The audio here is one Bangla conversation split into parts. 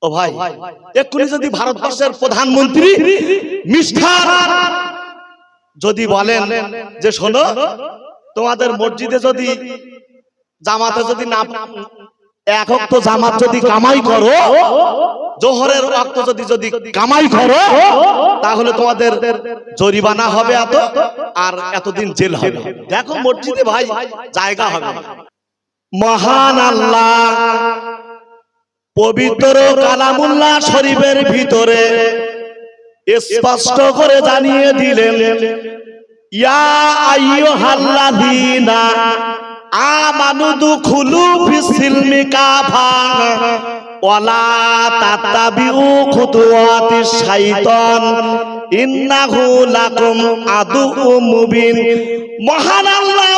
ও ভাই, এক্ষুনি যদি ভারতবর্ষের প্রধানমন্ত্রী মিস্টার যদি বলেন যে শোনো, তোমাদের মসজিদে যদি জামাতে যদি না এক ওয়াক্ত জামাত যদি কামাই করো, জোহরের ওয়াক্ত যদি কামাই করো, তাহলে তোমাদের জরিমানা হবে এত, আর এতদিন জেল হবে। দেখো মসজিদে ভাই জায়গা হবে। মহান আল্লাহ পবিত্র কালামুল্লাহ শরীফের ভিতরে স্পষ্ট করে জানিয়ে দিলেন, ইয়া আইয়ুহাল্লাযীনা আমানু দুখুলু ফিস-সিলমি কাফা ওয়ালা তাত্তাবিউ খুতুওয়াতিশ শাইতান ইন্নাহু লাকুম আদুউম মুবিন। মহান আল্লাহ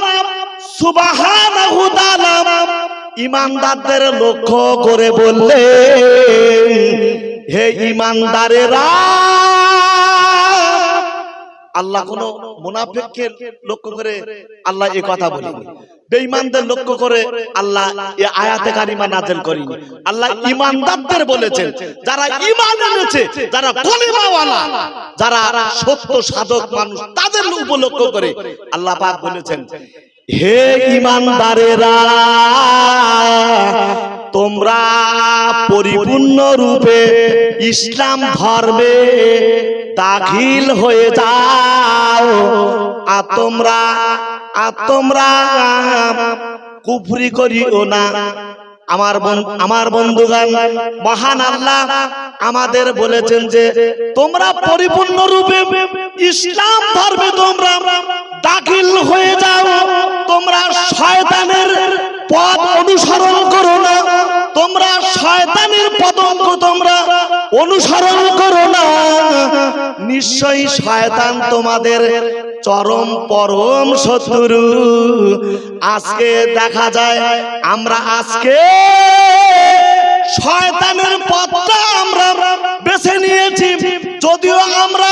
সুবহানাহু তাআলা ঈমানদারদের লক্ষ্য করে বললেন, হে ঈমানদারেরা, আল্লাহ কোন মুনাফিককে লক্ষ্য করে আল্লাহ এই কথা বলেনি, বেঈমানদের লক্ষ্য করে আল্লাহ এই আয়াতে কারিমা নাযিল করেনি। আল্লাহ ঈমানদারদের বলেছেন, যারা ঈমান এনেছে, যারা কলিমাওয়ালা, যারা সত্য সাধক মানুষ, তাদের উপলক্ষ করে আল্লাহ পাক বলেছেন, হে ঈমানদারেরা, তোমরা পরিপূর্ণ রূপে ইসলাম ধর্মে দাখিল হয়ে যাও, আর তোমরা কুফরি করিও না। আমার বন্ধুগণ, মহান আল্লাহ আমাদের বলেছেন যে তোমরা পরিপূর্ণ রূপে ইসলাম ধর্মে তোমরা দাখিল হয়ে যাও, তোমরা শয়তানের পথ অনুসরণ করো না, তোমরা শয়তানের পতঙ্গ তোমরা অনুসরণ করো না। নিশ্চয়ই শয়তান তোমাদের চরম পরম শত্রু। আজকে দেখা যায় আমরা আজকে শয়তানের পথটা আমরা বেছে নিয়েছি, যদিও আমরা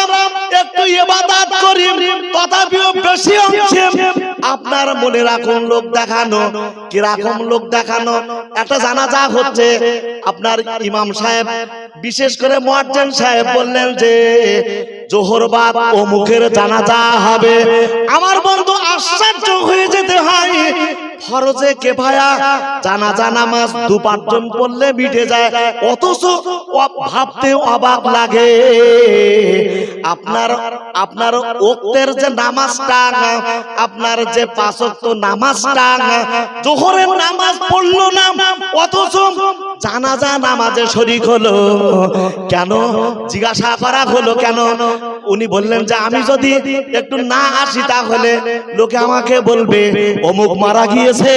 একটু ইবাদত করি, তথাপিও বেশি অংশে আপনার মনে রাখুন লোক দেখানো। কিরকম লোক দেখানো? একটা জানাজা হচ্ছে, আপনার ইমাম সাহেব, বিশেষ করে মুয়াজ্জিন সাহেব বললেন যে জোহর বাদ অমুকের জানাজা হবে। আমার বন্ধু আশ্চর্য হয়ে যেতে হয়, ফরজে কিফায়া জানাজা নামাজ 2-5 জন পড়লে মিটে যায়, অথচ ভাবতে অবাক লাগে আপনার ওয়াক্তের যে নামাজটা, আপনার যে 5 ওয়াক্ত নামাজটা, জোহরের নামাজ পড়লো না, অথচ জানাজা নামাজে শরীক হলো কেন? জিজ্ঞাসা করা হলো কেন? উনি বললেন যে আমি যদি একটু না আসি তাহলে লোকে আমাকে বলবে অমুক মারা গিয়েছে,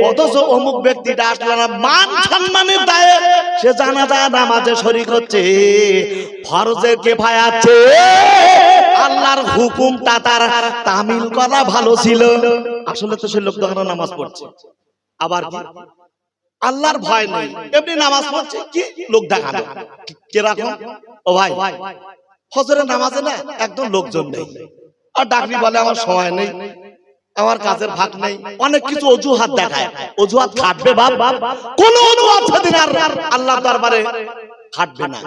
অথচ অমুক ব্যক্তিটা আসলো না। মান সম্মানের দায়ে সে জানাজা নামাজে শরীক হচ্ছে। ফরজে কিফায়া আছে, আল্লাহর হুকুমটা তার তামিল করা ভালো ছিল। আসলে তো সে লোক তখন নামাজ পড়ছে, আবার আল্লাহর ভয় নেই, এমনি নামাজ পড়ছে, কি লোক দেখানো। কিরকম? ও ভাই, ফজরের নামাজে না একদম লোকজন নেই, আর ডাকলি বলে আমার সময় নেই, আমার কাজের ভাগ নেই, অনেক কিছু অজুহাত দেখায়। অজুহাত খাটবে বাপ, কোন অজুহাত সেদিন আর আল্লাহ দরবারে খাটবে না।